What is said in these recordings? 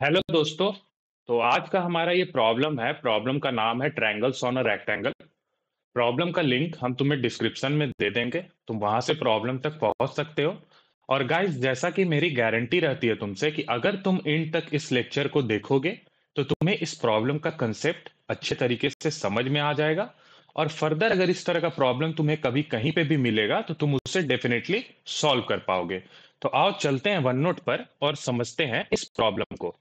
Hello दोस्तों। तो आज का हमारा ये प्रॉब्लम है। प्रॉब्लम का नाम है triangles on a rectangle. Problem का लिंक हम तुम्हें डिस्क्रिप्शन में दे देंगे, तुम वहां से प्रॉब्लम तक पहुंच सकते हो। और गाइस, जैसा कि मेरी गारंटी रहती है तुमसे कि अगर तुम एंड तक इस लेक्चर को देखोगे तो तुम्हें इस प्रॉब्लम का कंसेप्ट अच्छे तरीके से समझ में आ जाएगा। और फर्दर अगर इस तरह का प्रॉब्लम तुम्हें कभी कहीं पे भी मिलेगा तो तुम उसे डेफिनेटली सॉल्व कर पाओगे। तो आओ चलते हैं वन नोट पर और समझते हैं इस प्रॉब्लम को।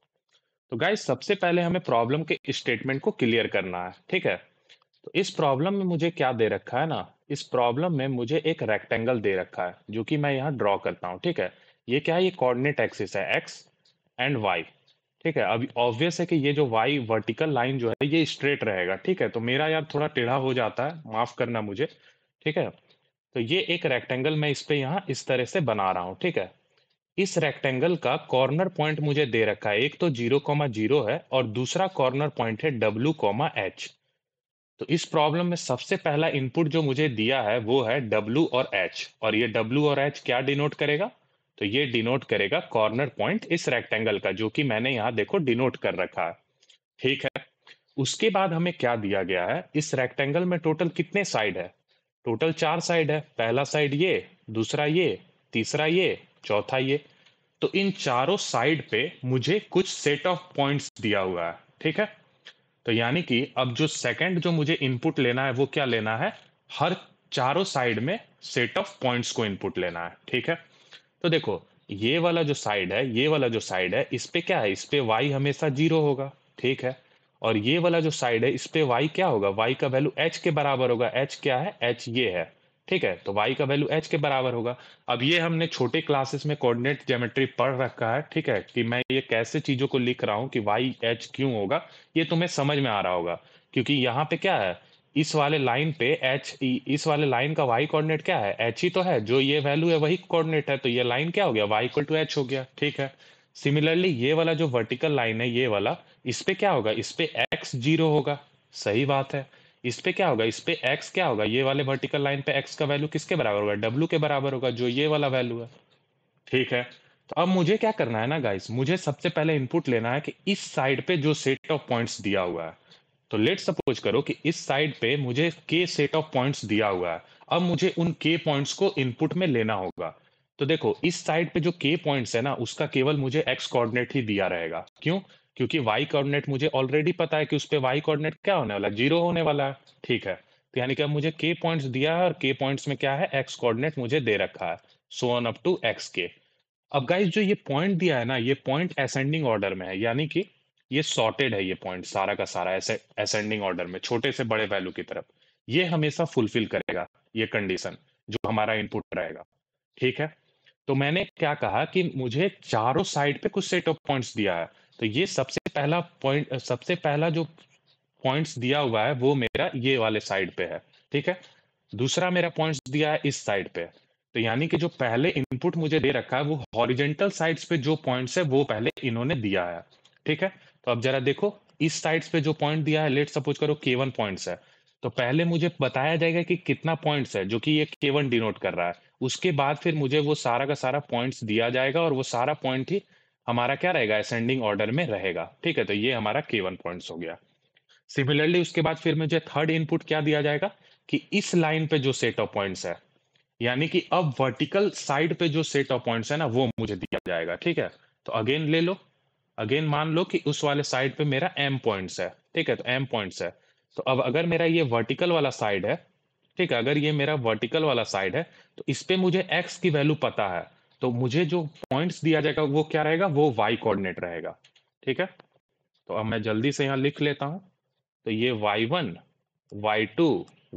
तो गाइस, सबसे पहले हमें प्रॉब्लम के स्टेटमेंट को क्लियर करना है, ठीक है। तो इस प्रॉब्लम में मुझे क्या दे रखा है ना, इस प्रॉब्लम में मुझे एक रेक्टेंगल दे रखा है जो कि मैं यहाँ ड्रॉ करता हूँ, ठीक है। ये क्या है, ये कोऑर्डिनेट एक्सिस है एक्स एंड वाई, ठीक है। अभी ऑब्वियस है कि ये जो वाई वर्टिकल लाइन जो है ये स्ट्रेट रहेगा, ठीक है। तो मेरा यार थोड़ा टेढ़ा हो जाता है, माफ करना मुझे, ठीक है। तो ये एक रेक्टेंगल मैं इस पे यहाँ इस तरह से बना रहा हूँ, ठीक है। इस रेक्टेंगल का कॉर्नर पॉइंट मुझे दे रखा है, एक तो 0,0 है और दूसरा कॉर्नर पॉइंट है W, तो इस प्रॉब्लम में सबसे पहला इनपुट जो मुझे दिया है वो है W और H, और ये W और H क्या डिनोट करेगा, तो ये डिनोट करेगा कॉर्नर पॉइंट इस रेक्टेंगल का, जो कि मैंने यहाँ देखो डिनोट कर रखा है, ठीक है। उसके बाद हमें क्या दिया गया है, इस रेक्टेंगल में टोटल कितने साइड है, टोटल 4 साइड है। पहला साइड ये, दूसरा ये, तीसरा ये, चौथा ये। तो इन चारों साइड पे मुझे कुछ सेट ऑफ पॉइंट्स दिया हुआ है, ठीक है। तो यानी कि अब जो सेकंड जो मुझे इनपुट लेना है वो क्या लेना है, हर चारों साइड में सेट ऑफ पॉइंट्स को इनपुट लेना है, ठीक है। तो देखो, ये वाला जो साइड है, ये वाला जो साइड है, इस पे क्या है, इस पे y हमेशा 0 होगा, ठीक है। और ये वाला जो साइड है, इस पे y क्या होगा, y का वैल्यू h के बराबर होगा। h क्या है, h ये है, ठीक है। तो y का वैल्यू h के बराबर होगा। अब ये हमने छोटे क्लासेस में कोऑर्डिनेट ज्योमेट्री पढ़ रखा है, ठीक है, कि मैं ये कैसे चीजों को लिख रहा हूँ कि y h क्यों होगा, ये तुम्हें समझ में आ रहा होगा। क्योंकि यहाँ पे क्या है, इस वाले लाइन पे एच, इस वाले लाइन का वाई कोऑर्डिनेट क्या है, एच ही तो है, जो ये वैल्यू है वही कोऑर्डिनेट है, तो ये लाइन क्या हो गया, वाई इक्वल टू एच हो गया, ठीक है। सिमिलरली ये वाला जो वर्टिकल लाइन है, ये वाला, इस पे क्या होगा, इस पे एक्स 0 होगा, सही बात है। इस पे क्या होगा, इस पे एक्स क्या होगा, ये वाले वर्टिकल लाइन पे एक्स का वैल्यू किसके बराबर होगा, डब्ल्यू के बराबर होगा, जो ये वाला वैल्यू है, ठीक है। तो अब मुझे क्या करना है ना गाइस, मुझे सबसे पहले इनपुट लेना है कि इस साइड पे जो सेट ऑफ पॉइंट्स दिया हुआ है, तो लेट सपोज करो कि इस साइड पे मुझे के सेट ऑफ पॉइंट्स दिया हुआ है। अब मुझे उन के पॉइंट्स को इनपुट में लेना होगा। तो देखो, इस साइड पे जो के पॉइंट्स है ना, उसका केवल मुझे एक्स कोऑर्डिनेट ही दिया रहेगा, क्यों, क्योंकि वाई कोऑर्डिनेट मुझे ऑलरेडी पता है कि उस पे वाई कोऑर्डिनेट क्या होने वाला है, 0 होने वाला है, ठीक है। तो यानी कि अब मुझे के पॉइंट्स दिया है और के पॉइंट्स में क्या है, एक्स कोऑर्डिनेट मुझे दे रखा है, so on up to X K. अब गाइस, जो ये पॉइंट दिया है ना, ये पॉइंट असेंडिंग ऑर्डर में है, यानी कि ये सॉर्टेड है, ये पॉइंट सारा का सारा ऐसे असेंडिंग ऑर्डर में, छोटे से बड़े वैल्यू की तरफ। ये हमेशा फुलफिल करेगा ये कंडीशन, जो हमारा इनपुट रहेगा, ठीक है। तो मैंने क्या कहा कि मुझे चारों साइड पे कुछ सेट ऑफ पॉइंट्स दिया है। तो ये सबसे पहला पॉइंट, सबसे पहला जो पॉइंट्स दिया हुआ है वो मेरा ये वाले साइड पे है, ठीक है। दूसरा मेरा पॉइंट्स दिया है इस साइड पे। तो यानी कि जो पहले इनपुट मुझे दे रखा है वो हॉरिजेंटल साइड्स पे जो पॉइंट्स है वो पहले इन्होंने दिया है, ठीक है। तो अब जरा देखो, इस साइड्स पे जो पॉइंट दिया है, लेट सपोज करो K1 पॉइंट्स है। तो पहले मुझे बताया जाएगा कि कितना पॉइंट्स है, जो कि ये K1 डिनोट कर रहा है। उसके बाद फिर मुझे वो सारा का सारा पॉइंट्स दिया जाएगा और वो सारा पॉइंट ही हमारा क्या रहेगा, असेंडिंग ऑर्डर में रहेगा, ठीक है। तो ये हमारा K1 पॉइंट्स हो गया। सिमिलरली उसके बाद फिर मुझे थर्ड इनपुट क्या दिया जाएगा, कि इस लाइन पे जो सेट ऑफ पॉइंट्स है, यानी कि अब वर्टिकल साइड पे जो सेट ऑफ पॉइंट्स है ना वो मुझे दिया जाएगा, ठीक है। तो अगेन ले लो, अगेन मान लो कि उस वाले साइड पे मेरा एम पॉइंट्स है, ठीक है। तो एम पॉइंट्स है। तो अब अगर मेरा ये वर्टिकल वाला साइड है, ठीक है, अगर ये मेरा वर्टिकल वाला साइड है, तो इस पे मुझे एक्स की वैल्यू पता है। तो मुझे जो पॉइंट्स दिया जाएगा वो क्या रहेगा, वो वाई कोऑर्डिनेट रहेगा, ठीक है। तो अब मैं जल्दी से यहाँ लिख लेता हूँ। तो ये y1, y2,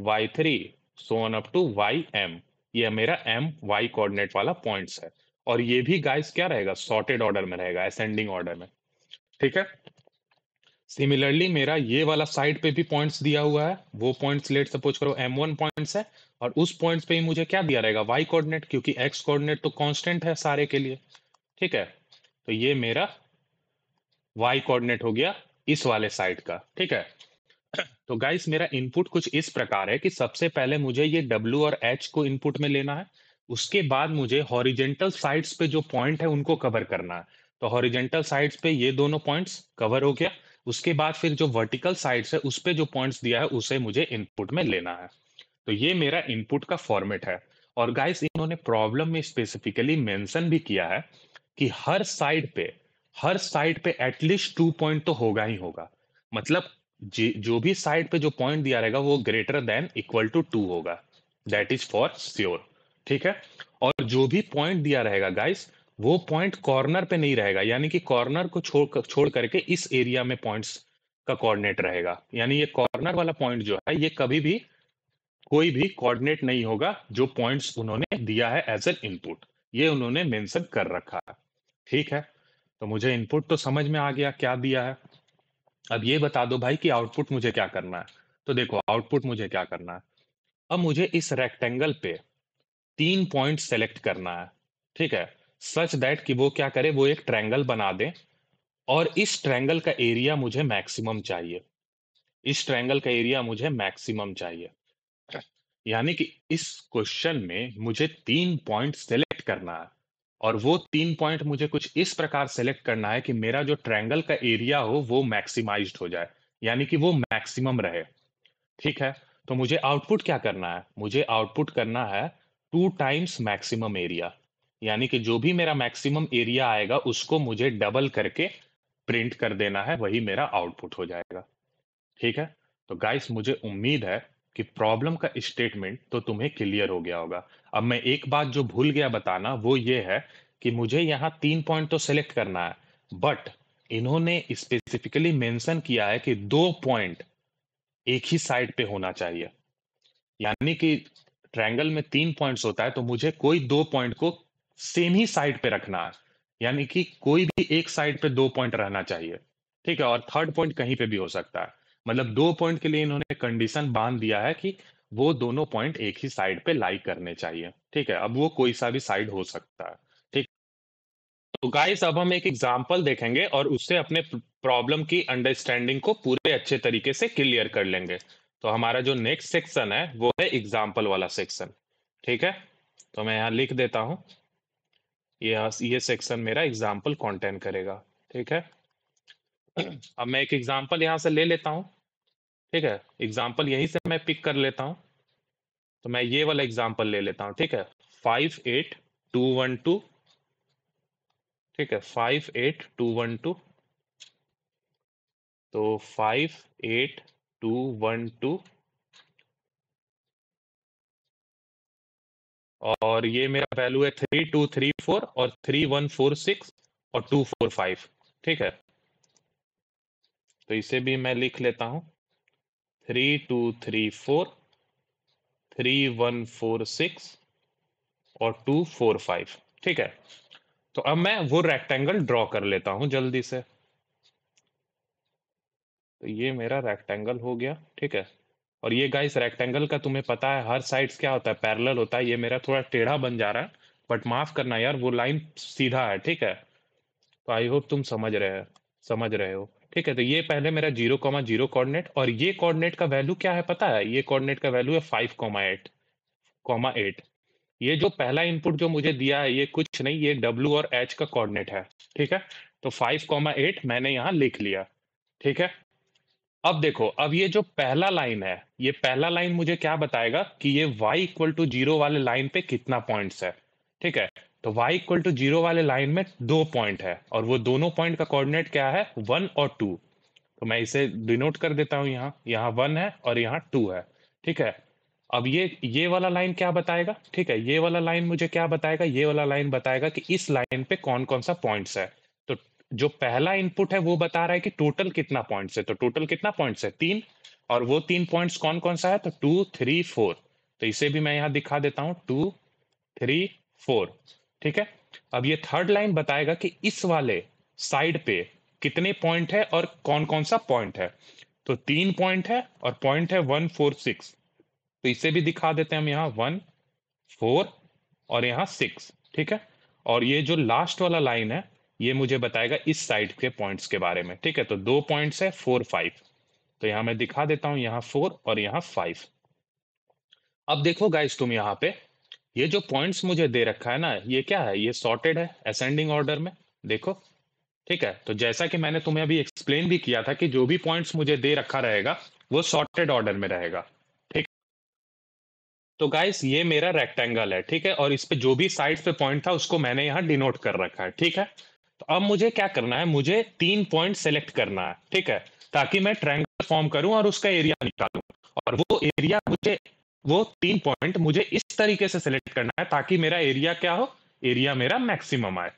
y3, so on up to ym, ये मेरा m y कोऑर्डिनेट वाला पॉइंट्स है। और ये भी गाइस क्या रहेगा, सॉर्टेड ऑर्डर में रहेगा, असेंडिंग ऑर्डर में, ठीक है। सिमिलरली मेरा ये वाला साइड पे भी पॉइंट्स दिया हुआ है, वो पॉइंट्स लेट सपोज करो m1 पॉइंट्स है। और उस पॉइंट्स पे ही मुझे क्या दिया रहेगा, y कोऑर्डिनेट, क्योंकि x कोऑर्डिनेट तो कांस्टेंट है सारे के लिए, ठीक है। तो ये मेरा y कोऑर्डिनेट हो गया इस वाले साइड का, ठीक है। तो गाइस, मेरा इनपुट कुछ इस प्रकार है कि सबसे पहले मुझे ये W और H को इनपुट में लेना है। उसके बाद मुझे हॉरिजेंटल साइड्स पे जो पॉइंट है उनको कवर करना है। तो हॉरिजेंटल साइड्स पे ये दोनों पॉइंट्स कवर हो गया। उसके बाद फिर जो वर्टिकल साइड्स है उस पे जो पॉइंट्स दिया है उसे मुझे इनपुट में लेना है। तो ये मेरा इनपुट का फॉर्मेट है। और गाइस इन्होंने प्रॉब्लम में स्पेसिफिकली मेंशन भी किया है कि हर साइड पे एटलीस्ट 2 पॉइंट तो होगा ही होगा। मतलब जो भी साइड पे जो पॉइंट दिया रहेगा वो ग्रेटर देन इक्वल टू 2 होगा। That is for sure. ठीक है। और जो भी पॉइंट दिया रहेगा गाइस, वो पॉइंट कॉर्नर पे नहीं रहेगा, यानी कि कॉर्नर को छोड़ करके इस एरिया में पॉइंट्स का कोऑर्डिनेट रहेगा। यानी ये कॉर्नर वाला पॉइंट जो है ये कभी भी कोई भी कोऑर्डिनेट नहीं होगा जो पॉइंट्स उन्होंने दिया है एज एन इनपुट। ये उन्होंने मेंशन कर रखा है। ठीक है। तो मुझे इनपुट तो समझ में आ गया क्या दिया है। अब ये बता दो भाई कि आउटपुट मुझे क्या करना है। तो देखो आउटपुट मुझे क्या करना है। अब मुझे इस रेक्टेंगल पे 3 पॉइंट सेलेक्ट करना है। ठीक है। सच दैट कि वो क्या करे, वो एक ट्रायंगल बना दे। और इस ट्रायंगल का एरिया मुझे मैक्सिमम चाहिए। इस ट्रायंगल का एरिया मुझे मैक्सिमम चाहिए। यानी कि इस क्वेश्चन में मुझे 3 पॉइंट सेलेक्ट करना है। और वो 3 पॉइंट मुझे कुछ इस प्रकार सेलेक्ट करना है कि मेरा जो ट्रायंगल का एरिया हो वो मैक्सिमाइज्ड हो जाए, यानी कि वो मैक्सिमम रहे। ठीक है। तो मुझे आउटपुट क्या करना है, मुझे आउटपुट करना है 2 टाइम्स मैक्सिमम एरिया। यानी कि जो भी मेरा मैक्सिमम एरिया आएगा उसको मुझे डबल करके प्रिंट कर देना है, वही मेरा आउटपुट हो जाएगा। ठीक है। तो गाइस मुझे उम्मीद है कि प्रॉब्लम का स्टेटमेंट तो तुम्हें क्लियर हो गया होगा। अब मैं एक बात जो भूल गया बताना वो ये है कि मुझे यहाँ 3 पॉइंट तो सेलेक्ट करना है, बट इन्होंने स्पेसिफिकली मेंशन किया है कि 2 पॉइंट एक ही साइड पे होना चाहिए। यानी कि ट्रायंगल में 3 पॉइंट्स होता है तो मुझे कोई 2 पॉइंट को सेम ही साइड पे रखना है। यानी कि कोई भी एक साइड पे 2 पॉइंट रहना चाहिए। ठीक है। और थर्ड पॉइंट कहीं पे भी हो सकता है। मतलब 2 पॉइंट के लिए इन्होंने कंडीशन बांध दिया है कि वो दोनों पॉइंट एक ही साइड पे लाई करने चाहिए। ठीक है। अब वो कोई सा भी साइड हो सकता है। ठीक। तो गाइस अब हम एक एग्जांपल देखेंगे और उससे अपने प्रॉब्लम की अंडरस्टैंडिंग को पूरे अच्छे तरीके से क्लियर कर लेंगे। तो हमारा जो नेक्स्ट सेक्शन है वो है एग्जांपल वाला सेक्शन। ठीक है। तो मैं यहाँ लिख देता हूँ, ये सेक्शन मेरा एग्जांपल कंटेन करेगा। ठीक है। अब मैं एक एग्जांपल यहाँ से ले लेता हूँ। ठीक है। एग्जांपल यहीं से मैं पिक कर लेता हूँ। तो मैं ये वाला एग्जांपल ले लेता हूँ। ठीक है। 58212। ठीक है। 58212। तो 58212 और ये मेरा वैल्यू है 3234 और 3146 और 245। ठीक है। तो इसे भी मैं लिख लेता हूँ, 3234, 3146 और 245। ठीक है। तो अब मैं वो रेक्टेंगल ड्रॉ कर लेता हूं जल्दी से। तो ये मेरा रेक्टेंगल हो गया। ठीक है। और ये गाइस रेक्टेंगल का तुम्हें पता है हर साइड्स क्या होता है, पैरेलल होता है। ये मेरा थोड़ा टेढ़ा बन जा रहा है, बट माफ करना यार, वो लाइन सीधा है। ठीक है। तो आई होप तुम समझ रहे हो। ठीक है। तो ये पहले मेरा 0,0 कोऑर्डिनेट, और ये कोऑर्डिनेट का वैल्यू क्या है पता है, ये कोऑर्डिनेट का वैल्यू है 5,8,8। ये जो पहला इनपुट जो मुझे दिया है ये कुछ नहीं, ये W और H का कोऑर्डिनेट है। ठीक है। तो 5,8 मैंने यहाँ लिख लिया। ठीक है। अब देखो, अब ये जो पहला लाइन है, ये पहला लाइन मुझे क्या बताएगा कि ये y इक्वल टू 0 वाले लाइन पे कितना पॉइंट्स है। ठीक है। तो y इक्वल टू 0 वाले लाइन में 2 पॉइंट है, और वो दोनों पॉइंट का कोऑर्डिनेट क्या है, 1 और 2। तो मैं इसे डिनोट कर देता हूं, यहाँ यहाँ 1 है और यहाँ 2 है। ठीक है। अब ये वाला लाइन क्या बताएगा, ठीक है, ये वाला लाइन मुझे क्या बताएगा, ये वाला लाइन बताएगा कि इस लाइन पे कौन कौन सा पॉइंट्स है। तो जो पहला इनपुट है वो बता रहा है कि टोटल कितना पॉइंट्स है, तो टोटल कितना पॉइंट्स है, 3। और वो 3 पॉइंट्स कौन कौन सा है, तो 2 3 4। तो इसे भी मैं यहाँ दिखा देता हूँ, 2 3 4। ठीक है। अब ये थर्ड लाइन बताएगा कि इस वाले साइड पे कितने पॉइंट है और कौन कौन सा पॉइंट है। तो 3 पॉइंट है और पॉइंट है 1 4 6। तो इसे भी दिखा देते हैं हम, यहाँ 1 4 और यहाँ 6। ठीक है। और ये जो लास्ट वाला लाइन है ये मुझे बताएगा इस साइड के पॉइंट्स के बारे में। ठीक है। तो 2 पॉइंट्स है 4 5। तो यहाँ मैं दिखा देता हूँ, यहाँ 4 और यहाँ 5। अब देखो गाइस, तुम यहाँ पे ये जो पॉइंट्स मुझे दे रखा है ना, ये क्या है, ये सॉर्टेड है असेंडिंग ऑर्डर में। देखो, ठीक है? तो जैसा कि मैंने तुम्हें अभी एक्सप्लेन भी किया था कि जो भी पॉइंट्स मुझे दे रखा रहेगा, वो सॉर्टेड ऑर्डर में रहेगा। ठीक? तो गाइस ये मेरा रेक्टेंगल है, ठीक है? और इस पे जो भी साइड पे पॉइंट था उसको मैंने यहाँ डिनोट कर रखा है, ठीक है? तो अब मुझे क्या करना है, मुझे 3 पॉइंट सेलेक्ट करना है, ठीक है? ताकि मैं ट्रायंगल फॉर्म करूँ और उसका एरिया निकालूँ। और वो 3 पॉइंट मुझे इस तरीके से सेलेक्ट करना है ताकि मेरा एरिया क्या हो? एरिया मेरा मैक्सिमम आए,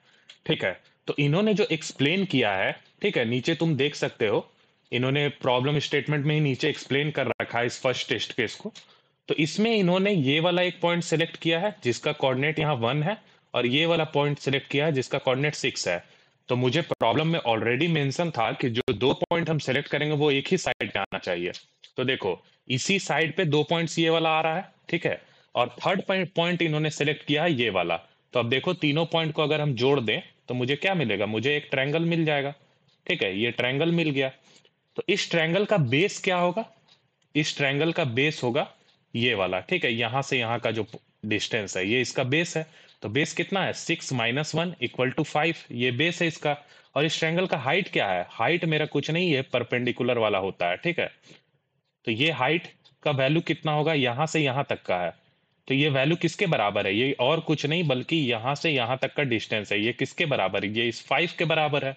ठीक है? तो इन्होंने जो एक्सप्लेन किया है, ठीक है? नीचे तुम देख सकते हो, इन्होंने प्रॉब्लम स्टेटमेंट में ही नीचे एक्सप्लेन कर रखा है इस फर्स्ट टेस्ट केस को। तो इसमें इन्होंने ये वाला एक पॉइंट सेलेक्ट किया है जिसका कोऑर्डिनेट यहाँ 1 है, और ये वाला पॉइंट सेलेक्ट किया है जिसका कोऑर्डिनेट 6 है। तो मुझे प्रॉब्लम में ऑलरेडी मेंशन था कि जो 2 पॉइंट हम सेलेक्ट करेंगे वो एक ही साइड पे आना चाहिए। तो देखो, इसी साइड पे 2 पॉइंट्स ये वाला आ रहा है, ठीक है? और थर्ड पॉइंट इन्होंने सेलेक्ट किया है ये वाला। तो अब देखो, तीनों पॉइंट को अगर हम जोड़ दें तो मुझे क्या मिलेगा? मुझे एक ट्रायंगल मिल जाएगा, ठीक है? ये ट्रायंगल मिल गया। तो इस ट्रायंगल का बेस क्या होगा? इस ट्रायंगल का बेस होगा ये वाला, ठीक है? यहां से यहां का जो डिस्टेंस है ये इसका बेस है। तो बेस कितना है? 6 - 1 = 5, ये बेस है इसका। और इस ट्रायंगल का हाइट क्या है? हाइट मेरा कुछ नहीं है, परपेंडिकुलर वाला होता है, ठीक है? तो ये हाइट का वैल्यू कितना होगा? यहां से यहां तक का है। तो ये वैल्यू किसके बराबर है? ये और कुछ नहीं बल्कि यहां से यहां तक का डिस्टेंस है। ये किसके बराबर है? ये इस 5 के बराबर है,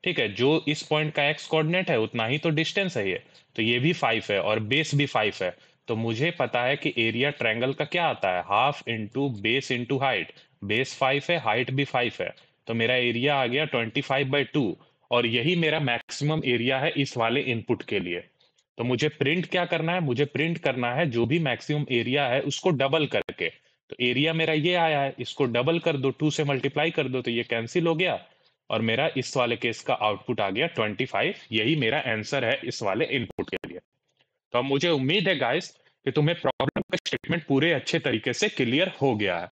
ठीक है? जो इस पॉइंट का एक्स कोऑर्डिनेट है उतना ही तो डिस्टेंस है ये। तो ये भी 5 है और बेस भी 5 है। तो मुझे पता है कि एरिया ट्रायंगल का क्या आता है? Half into base into height. Base 5 है, हाइट भी 5 है। तो मेरा एरिया आ गया 25/2। और यही मेरा मैक्सिमम एरिया है इस वाले इनपुट के लिए। तो मुझे प्रिंट क्या करना है? मुझे प्रिंट करना है जो भी मैक्सिमम एरिया है उसको डबल करके। तो एरिया मेरा ये आया है, इसको डबल कर दो, 2 से मल्टीप्लाई कर दो, तो ये कैंसिल हो गया। और मेरा इस वाले केस का आउटपुट आ गया 25। यही मेरा आंसर है इस वाले इनपुट के लिए। तो अब मुझे उम्मीद है गाइस कि तुम्हें प्रॉब्लम का स्टेटमेंट पूरे अच्छे तरीके से क्लियर हो गया है।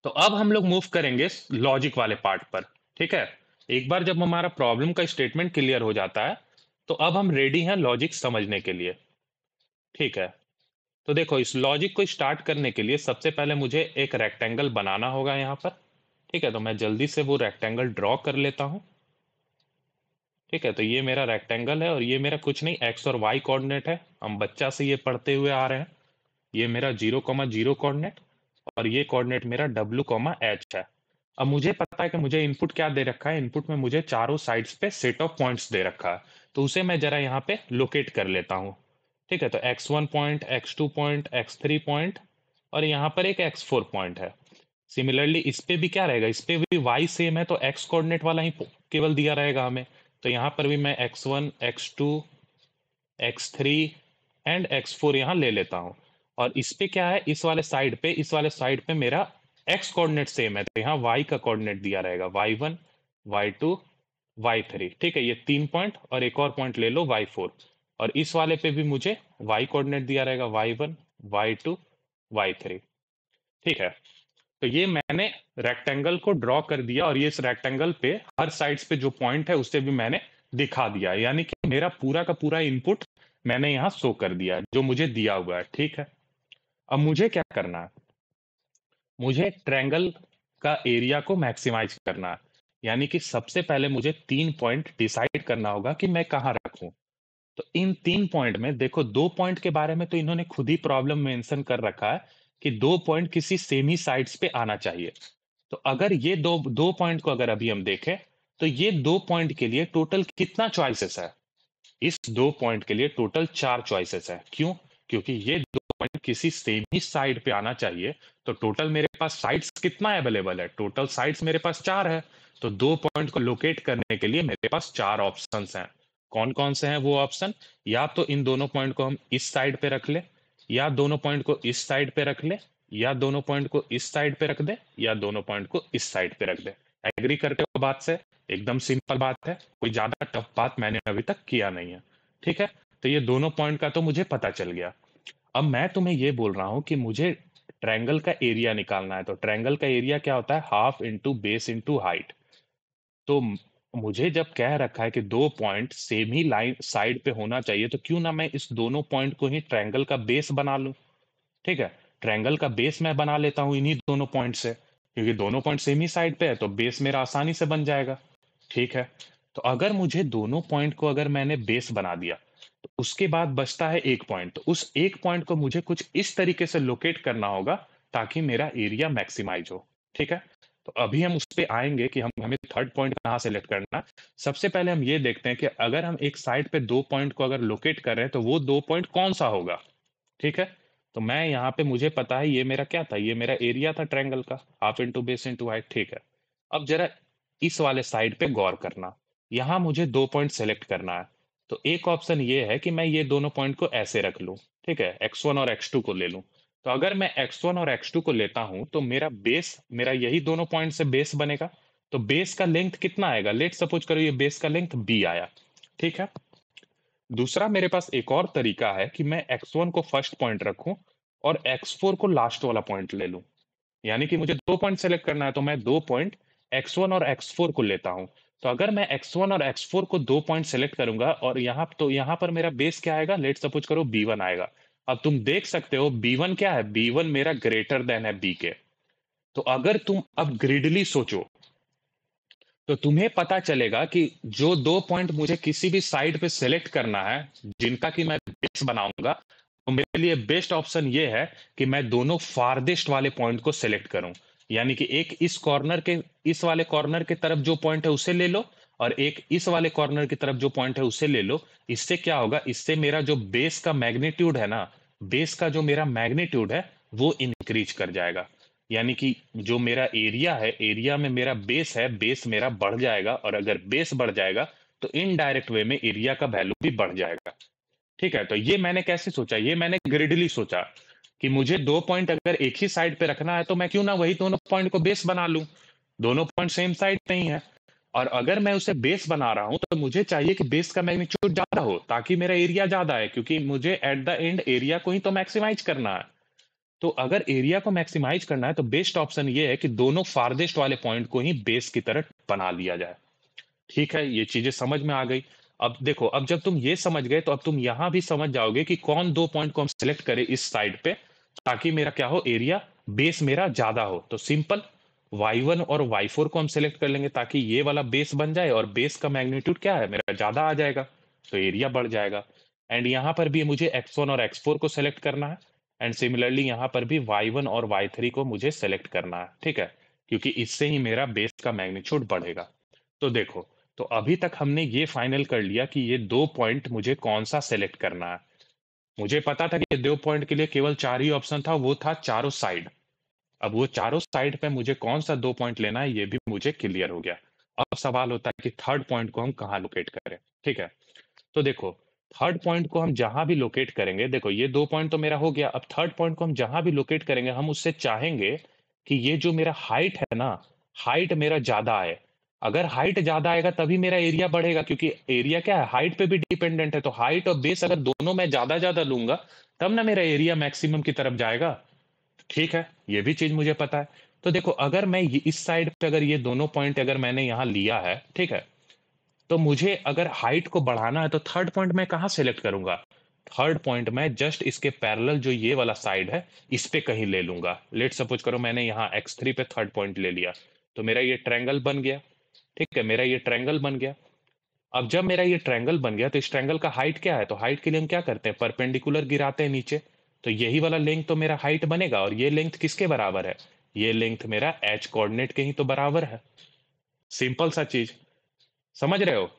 तो अब हम लोग मूव करेंगे लॉजिक वाले पार्ट पर, ठीक है? एक बार जब हमारा प्रॉब्लम का स्टेटमेंट क्लियर हो जाता है तो अब हम रेडी हैं लॉजिक समझने के लिए, ठीक है? तो देखो, इस लॉजिक को स्टार्ट करने के लिए सबसे पहले मुझे एक रेक्टेंगल बनाना होगा यहाँ पर, ठीक है? तो मैं जल्दी से वो रेक्टेंगल ड्रॉ कर लेता हूँ, ठीक है? तो ये मेरा रेक्टेंगल है और ये मेरा कुछ नहीं, एक्स और वाई कोऑर्डिनेट है। हम बच्चा से ये पढ़ते हुए आ रहे हैं। ये मेरा 0,0 कोऑर्डिनेट, और ये कोऑर्डिनेट मेरा W, H है। अब मुझे पता है कि मुझे इनपुट क्या दे रखा है। इनपुट में मुझे चारों साइड्स पे सेट ऑफ पॉइंट्स दे रखा है। तो उसे मैं जरा यहाँ पे लोकेट कर लेता हूँ, ठीक है? तो x1 point, x2 point, x3 point, और यहाँ पर एक x4 पॉइंट है। सिमिलरली इस पे भी क्या रहेगा? इस पे भी y सेम है तो x कोऑर्डिनेट वाला ही केवल दिया रहेगा हमें। तो यहाँ पर भी मैं x1, x2, x3 and x4 यहाँ ले लेता हूँ। और इस पे क्या है? इस वाले साइड पे मेरा x कोऑर्डिनेट सेम है, तो यहाँ y का कोऑर्डिनेट दिया रहेगा y1, y2, y3, ठीक है? ये 3 पॉइंट, और एक और पॉइंट ले लो y4। और इस वाले पे भी मुझे y कोऑर्डिनेट दिया रहेगा y1, y2, y3, ठीक है? तो ये मैंने रेक्टेंगल को ड्रॉ कर दिया, और ये इस रेक्टेंगल पे हर साइड्स पे जो पॉइंट है उसे भी मैंने दिखा दिया। यानी कि मेरा पूरा का पूरा इनपुट मैंने यहाँ शो कर दिया जो मुझे दिया हुआ है, ठीक है? अब मुझे क्या करना है? मुझे ट्रायंगल का एरिया को मैक्सिमाइज करना है। यानी कि सबसे पहले मुझे 3 पॉइंट डिसाइड करना होगा कि मैं कहाँ रखूं। तो इन 3 पॉइंट में देखो, 2 पॉइंट के बारे में तो इन्होंने खुद ही प्रॉब्लम मेंशन कर रखा है कि 2 पॉइंट किसी सेम ही साइड्स पे आना चाहिए। तो अगर ये दो दो पॉइंट को अगर अभी हम देखें तो ये 2 पॉइंट के लिए टोटल कितना चॉइसेस है? इस 2 पॉइंट के लिए टोटल 4 चॉइसेस है। क्यों? क्योंकि ये 2 पॉइंट किसी सेम ही साइड पे आना चाहिए। तो टोटल मेरे पास साइड्स कितना अवेलेबल है? टोटल साइड्स मेरे पास 4 है। तो 2 पॉइंट को लोकेट करने के लिए मेरे पास 4 ऑप्शंस हैं। कौन कौन से हैं वो ऑप्शन? या तो इन दोनों पॉइंट को हम इस साइड पे रख ले, या दोनों पॉइंट को इस साइड पे रख ले, या दोनों पॉइंट को इस साइड पे रख दे, या दोनों पॉइंट को इस साइड पे रख दे। एग्री करते हो बात से? एकदम सिंपल बात है, कोई ज्यादा टफ बात मैंने अभी तक किया नहीं है, ठीक है? तो ये दोनों पॉइंट का तो मुझे पता चल गया। अब मैं तुम्हें ये बोल रहा हूं कि मुझे ट्रायंगल का एरिया निकालना है। तो ट्रायंगल का एरिया क्या होता है? Half into base into height. तो मुझे जब कह रखा है कि 2 पॉइंट सेम ही लाइन साइड पे होना चाहिए, तो क्यों ना मैं इस दोनों पॉइंट को ही ट्रायंगल का बेस बना लूं, ठीक है? ट्रायंगल का बेस मैं बना लेता हूं इन्हीं दोनों पॉइंट से, क्योंकि दोनों पॉइंट सेम ही साइड पे है तो बेस मेरा आसानी से बन जाएगा, ठीक है? तो अगर मुझे दोनों पॉइंट को अगर मैंने बेस बना दिया, तो उसके बाद बचता है 1 पॉइंट। तो उस 1 पॉइंट को मुझे कुछ इस तरीके से लोकेट करना होगा ताकि मेरा एरिया मैक्सिमाइज़ हो, ठीक है? तो अभी हम उस पे आएँगे कि हम हमें थर्ड पॉइंट कहाँ सेलेक्ट करना है। सबसे पहले हम ये देखते हैं कि अगर हम एक साइड पे 2 पॉइंट को अगर लोकेट कर रहे हैं, तो वो 2 पॉइंट कौन-सा होगा, ठीक है? तो मैं यहाँ पे मुझे पता है ये मेरा क्या था, ये मेरा एरिया था ट्रायंगल का, half into base into height, ठीक है। अब ज़रा इस वाले साइड पे गौर करना। यहाँ मुझे 2 पॉइंट सेलेक्ट करना है। तो एक ऑप्शन ये है कि मैं ये दोनों पॉइंट को ऐसे रख लूँ, ठीक है? x1 और x2 को ले लूँ। तो अगर मैं x1 और x2 को लेता हूँ, तो मेरा बेस मेरा यही दोनों पॉइंट से बेस बनेगा। तो बेस का लेंथ कितना आएगा? लेट्स सपोज़ करो ये बेस का लेंथ b आया, ठीक है? दूसरा मेरे पास एक और तरीका है कि मैं x1 को फर्स्ट पॉइंट रखूँ और x4 को लास्ट वाला पॉइंट ले लूँ। यानी कि मुझे 2 पॉइंट सेलेक्ट करना है, तो मैं 2 पॉइंट x1 और x4 को लेता हूँ। तो अगर मैं x1 और x4 को 2 पॉइंट सेलेक्ट करूँगा और यहाँ पर मेरा बेस क्या आएगा? लेट्स सपोज़ करो b1 आएगा। अब तुम देख सकते हो b1 क्या है? b1 मेरा ग्रेटर देन है b के। तो अगर तुम अब ग्रिडली सोचो, तो तुम्हें पता चलेगा कि जो 2 पॉइंट मुझे किसी भी साइड पे सेलेक्ट करना है, जिनका कि मैं बेस बनाऊँगा, तो मेरे लिए बेस्ट ऑप्शन ये है कि मैं दोनों फार्देस्ट वाले पॉइंट को सेलेक्ट करूँ। यानी कि एक इस वाले कॉर्नर के तरफ जो पॉइंट है उसे ले लो और एक इस वाले कॉर्नर की तरफ जो पॉइंट है उसे ले लो। इससे क्या होगा? इससे मेरा जो बेस का मैग्नीट्यूड है ना, बेस का जो मेरा मैग्नीट्यूड है, वो इंक्रीज कर जाएगा। यानी कि जो मेरा एरिया है, एरिया में मेरा बेस है, बेस मेरा बढ़ जाएगा और अगर बेस बढ़ जाएगा, तो इनडायरेक्ट वे में एरिया का वैल्यू भी बढ़ जाएगा। ठीक है? तो ये मैंने कैसे सोचा? ये मैंने ग्रिडली सोचा कि मुझे 2 पॉइंट अगर एक ही साइड पे रखना है, तो मैं क्यों ना वही दोनों पॉइंट को बेस बना लूँ। दोनों पॉइंट सेम साइड पे ही हैं और अगर मैं उसे बेस बना रहा हूँ, तो मुझे चाहिए कि बेस का मैग्नीट्यूड ज़्यादा हो, ताकि मेरा एरिया ज़्यादा आए क्योंकि मुझे एट द एंड एरिया को ही तो मैक्सिमाइज़ करना है। तो अगर एरिया को मैक्सिमाइज करना है तो बेस्ट ऑप्शन ये है कि दोनों फार्देस्ट वाले पॉइंट को ही बेस की तरह बना लिया जाए। ठीक है, ये चीजें समझ में आ गई। अब देखो, अब जब तुम ये समझ गए तो अब तुम यहां भी समझ जाओगे कि कौन 2 पॉइंट को हम सेलेक्ट करें इस साइड पे, ताकि मेरा क्या हो, एरिया बेस मेरा ज्यादा हो। तो सिंपल, y1 और y4 को हम सेलेक्ट कर लेंगे ताकि ये वाला बेस बन जाए और बेस का मैग्नीट्यूड क्या है, मेरा ज्यादा आ जाएगा, तो एरिया बढ़ जाएगा। एंड यहाँ पर भी मुझे x1 और x4 को सेलेक्ट करना है एंड सिमिलरली यहाँ पर भी y1 और y3 को मुझे सेलेक्ट करना है, ठीक है, क्योंकि इससे ही मेरा बेस का मैग्नीट्यूड बढ़ेगा। तो देखो, तो अभी तक हमने ये फाइनल कर लिया कि ये 2 पॉइंट मुझे कौन-सा सेलेक्ट करना है। मुझे पता था कि ये 2 पॉइंट के लिए केवल 4 ही ऑप्शन था, वो था चारों साइड। अब वो चारों साइड पे मुझे कौन-सा 2 पॉइंट लेना है, ये भी मुझे क्लियर हो गया। अब सवाल होता है कि थर्ड पॉइंट को हम कहाँ लोकेट करें, ठीक है? तो देखो, थर्ड पॉइंट को हम जहाँ भी लोकेट करेंगे, देखो ये 2 पॉइंट तो मेरा हो गया, अब थर्ड पॉइंट को हम जहाँ भी लोकेट करेंगे, हम उससे चाहेंगे कि ये जो मेरा हाइट है ना, हाइट मेरा ज़्यादा आए। अगर हाइट ज़्यादा आएगा तभी मेरा एरिया बढ़ेगा, क्योंकि एरिया क्या है, हाइट पे भी डिपेंडेंट है। तो हाइट और बेस अगर दोनों मैं ज़्यादा-ज़्यादा लूँगा, तब ना मेरा एरिया मैक्सिमम की तरफ जाएगा। ठीक है, ये भी चीज़ मुझे पता है। तो देखो, अगर मैं ये इस साइड पे अगर ये दोनों पॉइंट अगर मैंने यहाँ लिया है, ठीक है? तो मुझे अगर हाइट को बढ़ाना है तो थर्ड पॉइंट मैं कहाँ सेलेक्ट करूँगा? थर्ड पॉइंट मैं जस्ट इसके पैरेलल जो ये वाला साइड है, इस पे कहीं ले लूँगा। लेट्स सपोज़ करो मैंने यहाँ x3 पे थर्ड पॉइंट ले लिया, तो मेरा ये ट्रायंगल बन गया, ठीक है? मेरा ये ट्रायंगल बन गया। अब जब मेरा ये ट्रायंगल बन गया, तो इस ट्रायंगल का हाइट क्या है? तो हाइट के लिए हम क्या करते हैं? परपेंडिकुलर गिराते हैं नीचे। तो यही वाला लेंथ तो मेरा हाइट बनेगा और ये लेंथ किसके बराबर है? ये लेंथ मेरा h कोऑर्डिनेट के ही तो बराबर है। सिंपल सा चीज़, समझ रहे हो?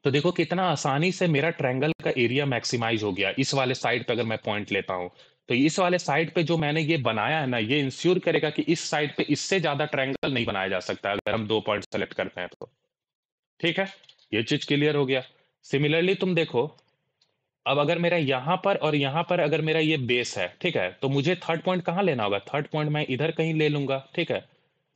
तो देखो कितना आसानी से मेरा ट्रायंगल का एरिया मैक्सिमाइज हो गया इस वाले साइड पे अगर मैं पॉइंट लेता हूं, तो इस वाले साइड पे जो मैंने ये बनाया है ना, ये इंश्योर करेगा कि इस साइड पे इससे ज्यादा ट्रायंगल नहीं बनाया जा सकता अगर हम 2 पॉइंट सेलेक्ट करते हैं तो। ठीक है, ये चीज क्लियर हो गया। सिमिलरली तुम देखो, अब अगर मेरा यहाँ पर और यहाँ पर अगर मेरा ये बेस है, ठीक है, तो मुझे थर्ड पॉइंट कहाँ लेना होगा? थर्ड पॉइंट मैं इधर कहीं ले लूंगा, ठीक है,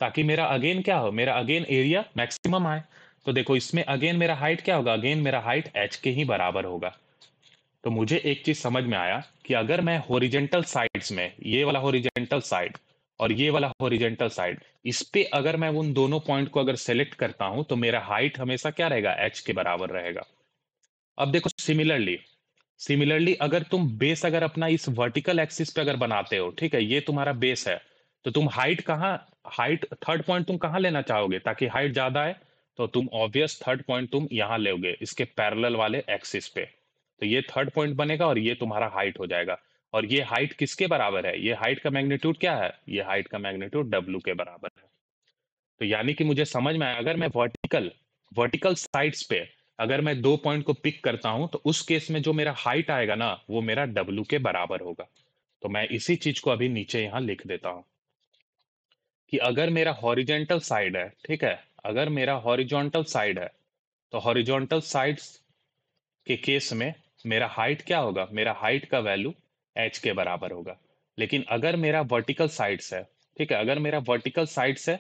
ताकि मेरा अगेन क्या हो, मेरा अगेन एरिया मैक्सिमम आए। तो देखो, इसमें अगेन मेरा हाइट क्या होगा? अगेन मेरा हाइट h के ही बराबर होगा। तो मुझे एक चीज समझ में आया कि अगर मैं हॉरिजेंटल साइड्स में, ये वाला हॉरिजेंटल साइड और ये वाला हॉरिजेंटल साइड, इस पे अगर मैं उन दोनों पॉइंट को अगर सेलेक्ट करता हूं, तो मेरा हाइट हमेशा क्या रहेगा? h के बराबर रहेगा। अब देखो, सिमिलरली सिमिलरली अगर तुम बेस अगर अपना इस वर्टिकल एक्सिस पे अगर बनाते हो, ठीक है, ये तुम्हारा बेस है, तो तुम हाइट थर्ड पॉइंट तुम कहाँ लेना चाहोगे ताकि हाइट ज्यादा है? तो तुम ऑब्वियस थर्ड पॉइंट तुम यहाँ लोगे इसके पैरेलल वाले एक्सिस पे। तो ये थर्ड पॉइंट बनेगा और ये तुम्हारा हाइट हो जाएगा। और ये हाइट किसके बराबर है? ये हाइट का मैग्नीट्यूड क्या है? ये हाइट का मैग्नीट्यूड W के बराबर है। तो यानी कि मुझे समझ में आया, अगर मैं वर्टिकल वर्टिकल साइड्स पे अगर मैं 2 पॉइंट को पिक करता हूं तो उस केस में जो मेरा हाइट आएगा ना वो मेरा W के बराबर होगा। तो मैं इसी चीज को अभी नीचे यहां लिख देता हूं कि अगर मेरा हॉरिजेंटल साइड है, ठीक है, अगर मेरा हॉरिजॉन्टल साइड है तो हॉरिजॉन्टल साइड्स के केस में मेरा हाइट क्या होगा? मेरा हाइट का वैल्यू h के बराबर होगा। लेकिन अगर मेरा वर्टिकल साइड्स है, ठीक है, अगर मेरा वर्टिकल साइड्स है,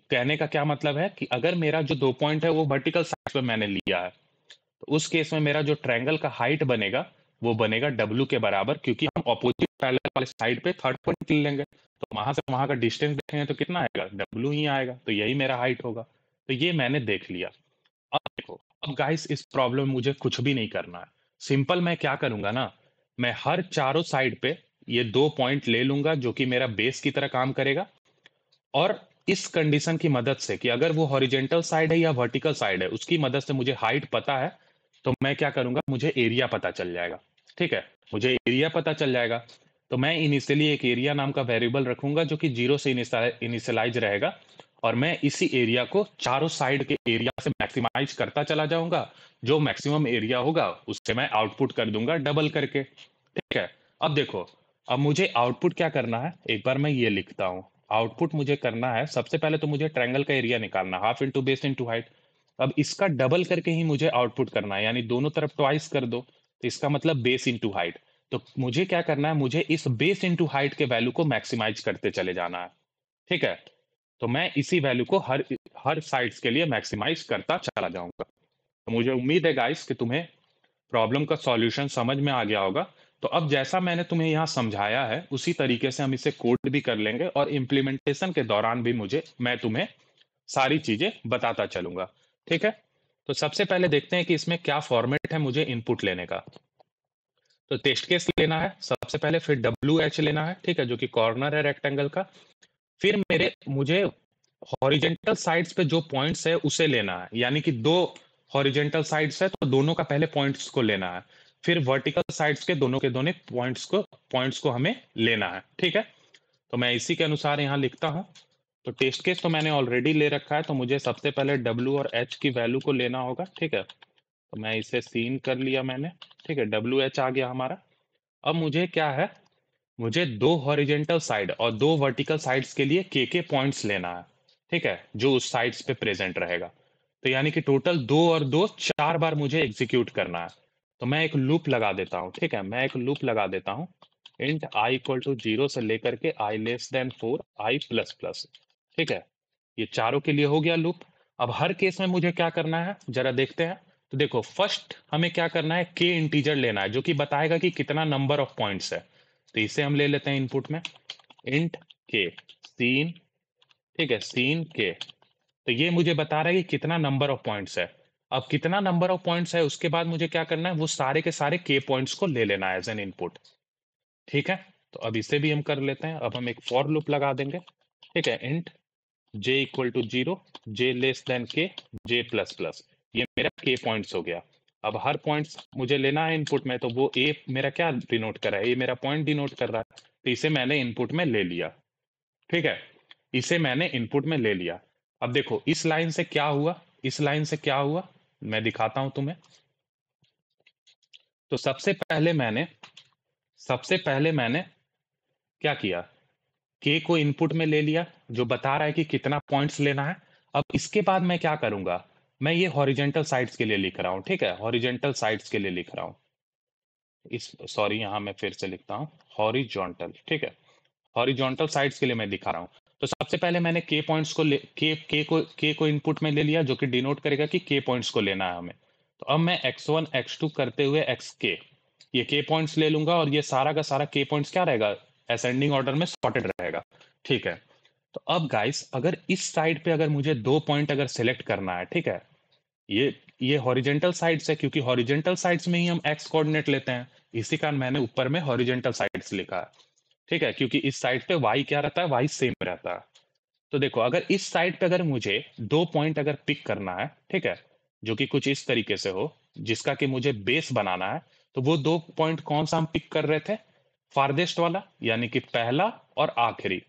कहने का क्या मतलब है कि अगर मेरा जो 2 पॉइंट है वो वर्टिकल साइड पे मैंने लिया है तो उस केस में मेरा जो ट्रायंगल का हाइट बनेगा वो बनेगा W के बराबर, क्योंकि हम ऑपोजिट पैरेलल वाले साइड पे थर्ड पॉइंट ले लेंगे तो वहां से वहां का डिस्टेंस देखेंगे तो कितना आएगा? W ही आएगा। तो यही मेरा हाइट होगा। तो ये मैंने देख लिया। अब देखो, अब गाइस इस प्रॉब्लम में मुझे कुछ भी नहीं करना है। सिंपल मैं क्या करूंगा ना, मैं हर चारों साइड पे ये 2 पॉइंट ले लूंगा जो कि मेरा बेस की तरह काम करेगा। और इस कंडीशन की मदद से कि अगर वो हॉरिजेंटल साइड है या वर्टिकल साइड है उसकी मदद से मुझे हाइट पता है तो मैं क्या करूंगा, मुझे एरिया पता चल जाएगा। ठीक है, मुझे एरिया पता चल जाएगा तो मैं इनिशियली एक एरिया नाम का वेरिएबल रखूंगा जो कि 0 से इनिशियलाइज रहेगा। और मैं इसी एरिया को चारों साइड के एरिया से मैक्सिमाइज करता चला जाऊंगा। जो मैक्सिमम एरिया होगा उससे मैं आउटपुट कर दूंगा डबल करके। ठीक है, अब देखो, अब मुझे आउटपुट क्या करना है, एक बार मैं ये लिखता हूँ। आउटपुट मुझे करना है, सबसे पहले तो मुझे ट्रायंगल का एरिया निकालना, half into base into height. अब इसका डबल करके ही मुझे आउटपुट करना है, यानी दोनों तरफ ट्वाइस कर दो तो इसका मतलब बेस इंटू हाइट। तो मुझे क्या करना है, मुझे इस बेस इंटू हाइट के वैल्यू को मैक्सिमाइज करते चले जाना है। ठीक है, तो मैं इसी वैल्यू को हर हर साइड्स के लिए मैक्सिमाइज करता चला जाऊंगा। तो मुझे उम्मीद है गाइस कि तुम्हें प्रॉब्लम का सॉल्यूशन समझ में आ गया होगा। तो अब जैसा मैंने तुम्हें यहाँ समझाया है उसी तरीके से हम इसे कोड भी कर लेंगे और इम्प्लीमेंटेशन के दौरान भी मैं तुम्हें सारी चीजें बताता चलूंगा। ठीक है, तो सबसे पहले देखते हैं कि इसमें क्या फॉर्मेट है मुझे इनपुट लेने का। तो टेस्ट केस लेना है सबसे पहले, फिर WH लेना है, ठीक है, जो कि कॉर्नर है रेक्टेंगल का। फिर मुझे हॉरिजेंटल साइड्स पे जो पॉइंट्स है उसे लेना है, यानी कि दो हॉरिजेंटल साइड्स है तो दोनों का पहले पॉइंट्स को लेना है। फिर वर्टिकल साइड्स के दोनों पॉइंट्स को हमें लेना है। ठीक है, तो मैं इसी के अनुसार यहाँ लिखता हूँ। तो टेस्ट केस तो मैंने ऑलरेडी ले रखा है तो मुझे सबसे पहले W और H की वैल्यू को लेना होगा। ठीक है, तो मैं इसे सीन कर लिया मैंने। ठीक है, WH आ गया हमारा। अब मुझे क्या है, मुझे दो हॉरिजेंटल साइड और दो वर्टिकल साइड्स के लिए के पॉइंट्स लेना है। ठीक है, जो उस साइड्स पे प्रेजेंट रहेगा। तो यानी कि टोटल दो और दो चार बार मुझे एग्जीक्यूट करना है। तो मैं एक लूप लगा देता हूँ। ठीक है, मैं एक लूप लगा देता हूँ। इंट आई इक्वल टू 0 से लेकर के आई लेस देन 4 आई प्लस प्लस। ठीक है, ये चारों के लिए हो गया लूप। अब हर केस में मुझे क्या करना है जरा देखते हैं। तो देखो, फर्स्ट हमें क्या करना है, के इंटीजर लेना है जो कि बताएगा कि कितना नंबर ऑफ पॉइंट्स है। तो इसे हम ले लेते हैं इनपुट में, इंट के सीन। ठीक है, सीन के। तो ये मुझे बता रहा है कि कितना नंबर ऑफ पॉइंट्स है। अब कितना नंबर ऑफ पॉइंट्स है उसके बाद मुझे क्या करना है, वो सारे के सारे के पॉइंट्स को ले लेना है एज एन इनपुट। ठीक है, तो अब इसे भी हम कर लेते हैं। अब हम एक फॉर लूप लगा देंगे। ठीक है, int J equal to 0, J less than K, J plus plus. ये मेरा के पॉइंट्स हो गया। अब हर पॉइंट्स मुझे लेना है इनपुट में, तो वो ए मेरा क्या डिनोट कर रहा है, ये मेरा पॉइंट डिनोट कर रहा है। तो इसे मैंने इनपुट में ले लिया। ठीक है, इसे मैंने इनपुट में ले लिया। अब देखो इस लाइन से क्या हुआ, इस लाइन से क्या हुआ मैं दिखाता हूं तुम्हें। तो सबसे पहले मैंने क्या किया, के को इनपुट में ले लिया जो बता रहा है कि कितना पॉइंट्स लेना है। अब इसके बाद मैं क्या करूंगा, मैं ये हॉरिजेंटल साइड्स के लिए लिख रहा हूं। ठीक है, हॉरिजेंटल साइड्स के लिए लिख रहा हूं। इस सॉरी, यहां मैं फिर से लिखता हूं हॉरिजॉन्टल। ठीक है, हॉरिजॉन्टल साइड्स के लिए मैं दिखा रहा हूं। तो सबसे पहले मैंने के पॉइंट्स को के को इनपुट में ले लिया जो कि डिनोट करेगा कि के पॉइंट्स को लेना है हमें। तो अब मैं x1 x2 करते हुए xk ये के पॉइंट्स ले लूंगा और ये सारा का सारा के पॉइंट्स क्या रहेगा, असेंडिंग ऑर्डर में सॉर्टेड रहेगा। ठीक है, तो अब गाइस अगर इस साइड पे अगर मुझे दो पॉइंट अगर सेलेक्ट करना है, ठीक है, ये हॉरिजेंटल साइड्स है क्योंकि हॉरिजेंटल साइड्स में ही हम एक्स कोऑर्डिनेट लेते हैं। इसी कारण मैंने ऊपर में हॉरिजेंटल साइड्स लिखा है। ठीक है, क्योंकि इस साइड पे वाई क्या रहता है, वाई सेम रहता है। तो देखो अगर इस साइड पे अगर मुझे 2 पॉइंट अगर पिक करना है, ठीक है? जो कि कुछ इस तरीके से हो, जिसका कि मुझे बेस बनाना है, तो वो 2 पॉइंट कौन-सा हम पिक कर रहे थे? फारदेस्ट वाला, यानी कि पहला और आखिरी,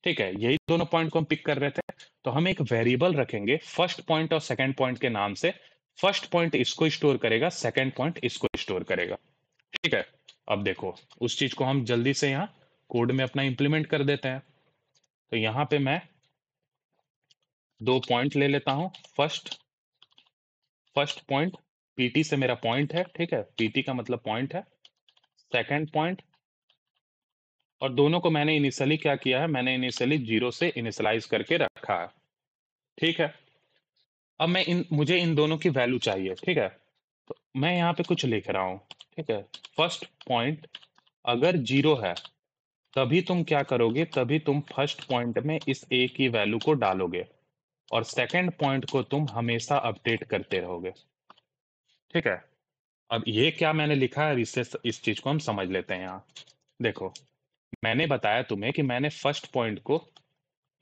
ठीक है? यही दोनों पॉइंट को हम पिक कर रहे थे। तो हम एक वेरिएबल रखेंगे फर्स्ट पॉइंट और सेकंड पॉइंट के नाम से। फर्स्ट पॉइंट इसको स्टोर करेगा, सेकंड पॉइंट इसको स्टोर करेगा, ठीक है? अब देखो, उस चीज़ को हम जल्दी से यहाँ कोड में अपना इम्प्लीमेंट कर देते हैं। तो यहाँ पे मैं 2 पॉइंट ले लेता हूँ। फर्स्ट फर्स्ट पॉइंट पीटी से मेरा पॉइंट है, ठीक है? पीटी का मतलब पॉइंट है। सेकंड पॉइंट, और दोनों को मैंने इनिशियली क्या किया है, मैंने इनिशियली 0 से इनिशियलाइज़ करके रखा है, ठीक है? अब मुझे इन दोनों की वैल्यू चाहिए, ठीक है? तो मैं यहाँ पे कुछ लिख रहा हूँ, ठीक है? फर्स्ट पॉइंट अगर 0 है, तभी तुम क्या करोगे? तभी तुम फर्स्ट पॉइंट में इस a की वैल्यू को डालोगे और सेकंड पॉइंट को तुम हमेशा अपडेट करते रहोगे, ठीक है? अब ये क्या मैंने लिखा है, इससे इस चीज़ को हम समझ लेते हैं यहाँ। देखो, मैंने बताया तुम्हें कि मैंने फर्स्ट पॉइंट को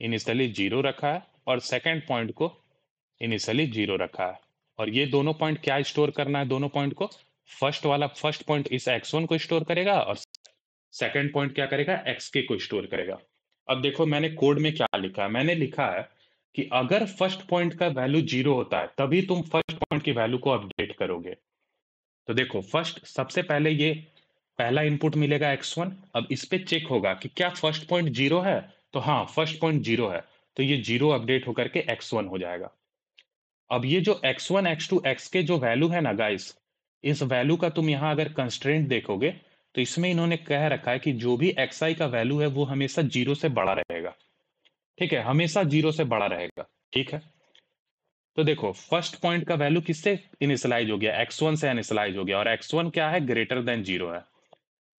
इनिशियली 0 रखा है और सेकंड पॉइंट को इनिशियली 0 रखा है। और ये दोनों पॉइंट क्या स्टोर करना है, दोनों पॉइंट को? फर्स्ट पॉइंट इस x1 को स्टोर करेगा और सेकंड पॉइंट क्या करेगा? xk को स्टोर करेगा। अब देखो मैंने कोड में क्या लिखा है, मैंने लिखा है कि अगर फर्स्ट पॉइंट का वैल्यू 0 होता है, तभी तुम फर्स्ट पॉइंट की वैल्यू को अपडेट करोगे। तो देखो फर्स्ट सबसे पहले ये पहला इनपुट मिलेगा x1। अब इस पे चेक होगा कि क्या फर्स्ट पॉइंट 0 है? तो हाँ, फर्स्ट पॉइंट 0 है, तो ये 0 अपडेट होकर के x1 हो जाएगा। अब ये जो x1, x2, xk जो वैल्यू है ना गाइस, इस वैल्यू का तुम यहाँ अगर कंस्ट्रेंट देखोगे, तो इसमें इन्होंने कह रखा है कि जो भी xi का वैल्यू है वो हमेशा 0 से बड़ा रहेगा, ठीक है? हमेशा 0 से बड़ा रहेगा, ठीक है? तो देखो फर्स्ट पॉइंट का वैल्यू किससे इनिशियलाइज हो गया? x1 से इनिशियलाइज हो गया, और x1 क्या है? ग्रेटर देन 0 है।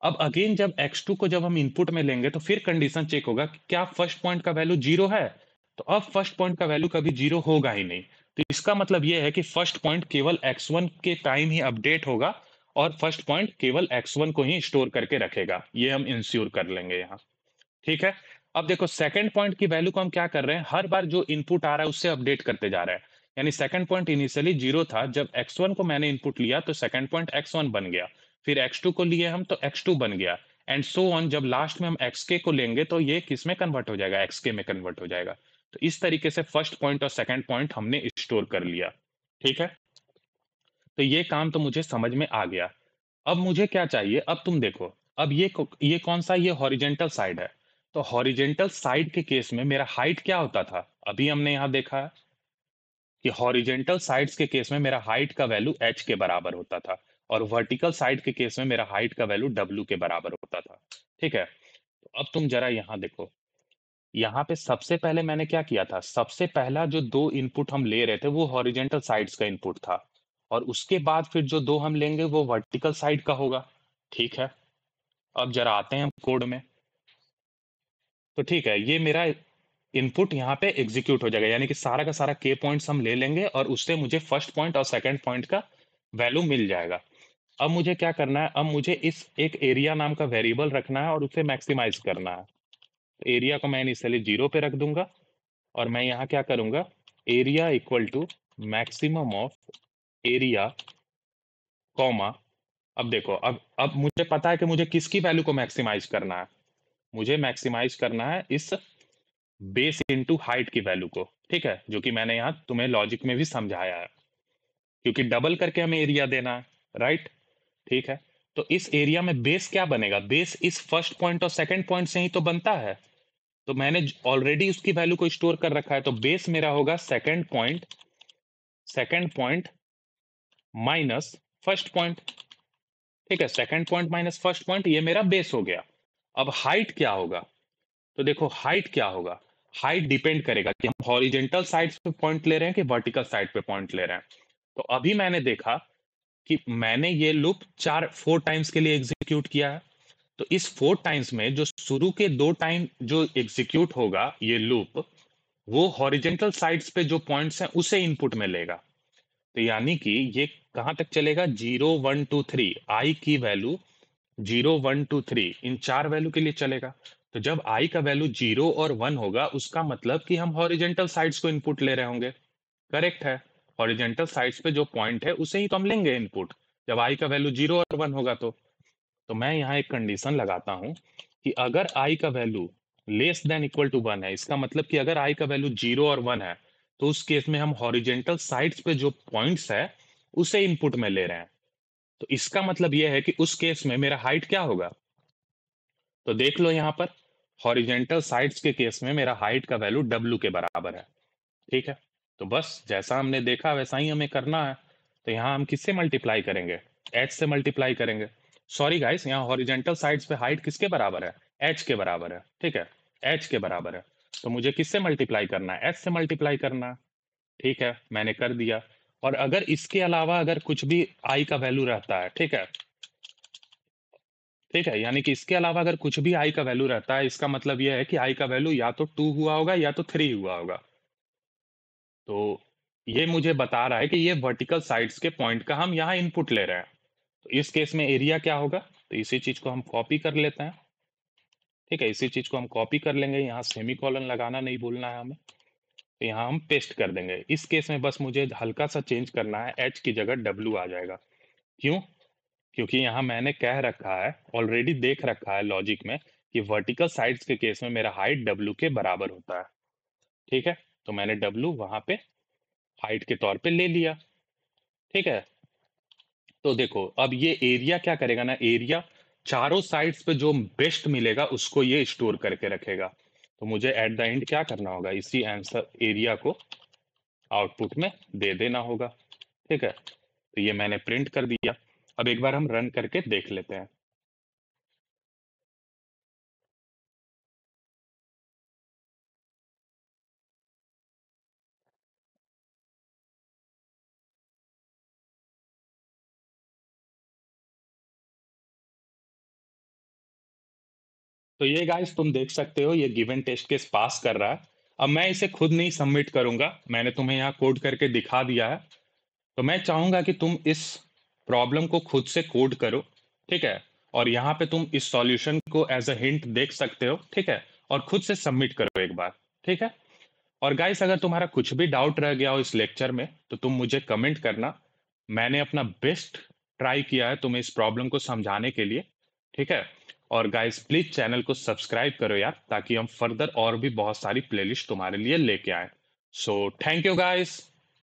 अब अगेन जब x2 को जब हम इनपुट में लेंगे, तो फिर कंडीशन चेक होगा कि क्या फर्स्ट पॉइंट का वैल्यू 0 है? तो अब फर्स्ट पॉइंट का वैल्यू कभी 0 होगा ही नहीं। तो इसका मतलब ये है कि फर्स्ट पॉइंट केवल x1 के टाइम ही अपडेट होगा और फर्स्ट पॉइंट केवल x1 को ही स्टोर करके रखेगा। ये हम इंश्योर कर लेंगे यहाँ, ठीक है? अब देखो सेकंड पॉइंट की वैल्यू को हम क्या कर रहे हैं, हर बार जो इनपुट आ रहा है उससे अपडेट करते जा रहे हैं। यानी सेकंड पॉइंट इनिशियली 0 था, जब x1 को मैंने इनपुट लिया तो सेकंड पॉइंट x1 बन गया। फिर x2 को लिए हम तो x2 बन गया, एंड सो ऑन। जब लास्ट में हम xk को लेंगे तो ये किस में कन्वर्ट हो जाएगा? xk में कन्वर्ट हो जाएगा। तो इस तरीके से फर्स्ट पॉइंट और सेकंड पॉइंट हमने स्टोर कर लिया, ठीक है? तो ये काम तो मुझे समझ में आ गया। अब मुझे क्या चाहिए? अब तुम देखो, अब ये कौन सा? ये हॉरिजेंटल साइड है। तो हॉरिजेंटल साइड के केस में मेरा हाइट क्या होता था? अभी हमने यहाँ देखा है कि हॉरिजेंटल साइड्स के केस में मेरा हाइट का वैल्यू h के बराबर होता था, और वर्टिकल साइड के केस में मेरा हाइट का वैल्यू w के बराबर होता था, ठीक है? तो अब तुम जरा यहाँ देखो, यहाँ पे सबसे पहले मैंने क्या किया था? सबसे पहला जो 2 इनपुट हम ले रहे थे वो हॉरिजेंटल साइड्स का इनपुट था, और उसके बाद फिर जो 2 हम लेंगे वो वर्टिकल साइड का होगा, ठीक है? अब जरा आते हैं हम कोड में। तो ठीक है, ये मेरा इनपुट यहाँ पे एग्जीक्यूट हो जाएगा, यानी कि सारा का सारा के पॉइंट्स हम ले लेंगे और उससे मुझे फर्स्ट पॉइंट और सेकंड पॉइंट का वैल्यू मिल जाएगा। अब मुझे क्या करना है? अब मुझे इस एक एरिया नाम का वेरिएबल रखना है और उसे मैक्सिमाइज करना है। तो एरिया को मैं इनिशियली 0 पे रख दूंगा, और मैं यहाँ क्या करूंगा? Area equal to maximum of area, comma. अब देखो, अब मुझे पता है कि मुझे किसकी वैल्यू को मैक्सिमाइज करना है। मुझे मैक्सिमाइज करना है इस बेस इनटू हाइट की वैल्यू को, ठीक है? जो कि मैंने यहाँ तुम्हें लॉजिक में भी समझाया है, क्योंकि डबल करके हमें एरिया देना है, राइट? ठीक है। तो इस एरिया में बेस क्या बनेगा? बेस इस फर्स्ट पॉइंट और सेकंड पॉइंट से ही तो बनता है। तो मैंने ऑलरेडी उसकी वैल्यू को स्टोर कर रखा है, तो बेस मेरा होगा second point minus first point, ठीक है? Second point minus first point, ये मेरा बेस हो गया। अब हाइट क्या होगा? तो देखो हाइट क्या होगा? हाइट डिपेंड करेगा कि हम हॉरिजेंटल साइड पे पॉइंट ले रहे हैं कि वर्टिकल साइड पे पॉइंट ले रहे हैं। तो अभी मैंने देखा कि मैंने ये लूप 4 टाइम्स के लिए एग्जीक्यूट किया है। तो इस 4 टाइम्स में जो शुरू के 2 टाइम जो एग्जीक्यूट होगा ये लूप, वो हॉरिजेंटल साइड्स पे जो पॉइंट्स हैं उसे इनपुट में लेगा। तो यानी कि ये कहां तक चलेगा? 0 1 2 3, आई की वैल्यू 0 1 2 3, इन 4 वैल्यू के लिए चलेगा। तो जब i का वैल्यू 0 और 1 होगा, उसका मतलब कि हम हॉरिजेंटल साइड्स को इनपुट ले रहे होंगे। करेक्ट है। हॉरिजेंटल साइड्स पे जो पॉइंट है उसे ही तो हम लेंगे इनपुट, जब i का वैल्यू 0 और 1 होगा तो मैं यहाँ एक कंडीशन लगाता हूँ कि अगर i का value less than equal to 1 है, इसका मतलब कि अगर i का वैल्यू 0 और 1 है, तो उस केस में हम हॉरिजेंटल साइड्स पे जो पॉइंट्स है उसे इनपुट में ले रहे हैं। तो इसका मतलब यह है कि उस केस में मेरा हाइट क्या होगा? तो देख लो यहाँ पर, हॉरिजेंटल साइड्स के केस में मेरा हाइट का वैल्यू w के बराबर है। ठीक है। तो बस जैसा हमने देखा वैसा ही हमें करना है। तो यहाँ हम किससे मल्टीप्लाई करेंगे? h से मल्टीप्लाई करेंगे। सॉरी गाइस, यहाँ हॉरिजेंटल साइड्स पे हाइट किसके बराबर है? h के बराबर है। ठीक है, h के बराबर है। तो मुझे किससे मल्टीप्लाई करना है? h से मल्टीप्लाई करना है। ठीक है, मैंने कर दिया। और अगर इसके अलावा अगर कुछ भी i का वैल्यू रहता है, ठीक है, ठीक है, यानी कि इसके अलावा अगर कुछ भी i का वैल्यू रहता है, इसका मतलब यह है कि i का वैल्यू या तो 2 हुआ होगा या तो 3 हुआ होगा। तो ये मुझे बता रहा है कि ये वर्टिकल साइड्स के पॉइंट का हम यहाँ इनपुट ले रहे हैं। तो इस केस में एरिया क्या होगा? तो इसी चीज को हम कॉपी कर लेते हैं। ठीक है, इसी चीज को हम कॉपी कर लेंगे, यहाँ सेमी कॉलन लगाना नहीं भूलना है हमें। तो यहाँ हम पेस्ट कर देंगे। इस केस में बस मुझे हल्का सा चेंज करना है, एच की जगह डब्ल्यू आ जाएगा। क्यों? क्योंकि यहाँ मैंने कह रखा है, ऑलरेडी देख रखा है लॉजिक में, कि वर्टिकल साइड्स के केस में मेरा हाइट डब्ल्यू के बराबर होता है। ठीक है, तो मैंने डब्ल्यू वहां पे हाइट के तौर पे ले लिया। ठीक है, तो देखो अब ये एरिया क्या करेगा ना, एरिया चारों साइड्स पे जो बेस्ट मिलेगा उसको ये स्टोर करके रखेगा। तो मुझे एट द एंड क्या करना होगा, इसी आंसर एरिया को आउटपुट में दे देना होगा। ठीक है, तो ये मैंने प्रिंट कर दिया। अब एक बार हम रन करके देख लेते हैं। तो ये गाइस तुम देख सकते हो, ये गिवन टेस्ट केस पास कर रहा है। अब मैं इसे खुद नहीं सबमिट करूंगा, मैंने तुम्हें यहाँ कोड करके दिखा दिया है। तो मैं चाहूंगा कि तुम इस प्रॉब्लम को खुद से कोड करो। ठीक है, और यहाँ पे तुम इस सॉल्यूशन को एज अ हिंट देख सकते हो। ठीक है, और खुद से सबमिट करो एक बार। ठीक है, और गाइस अगर तुम्हारा कुछ भी डाउट रह गया हो इस लेक्चर में तो तुम मुझे कमेंट करना। मैंने अपना बेस्ट ट्राई किया है तुम्हें इस प्रॉब्लम को समझाने के लिए। ठीक है, और गाइस प्लीज चैनल को सब्सक्राइब करो यार, ताकि हम फर्दर और भी बहुत सारी प्लेलिस्ट तुम्हारे लिए लेके आए। So thank you guys.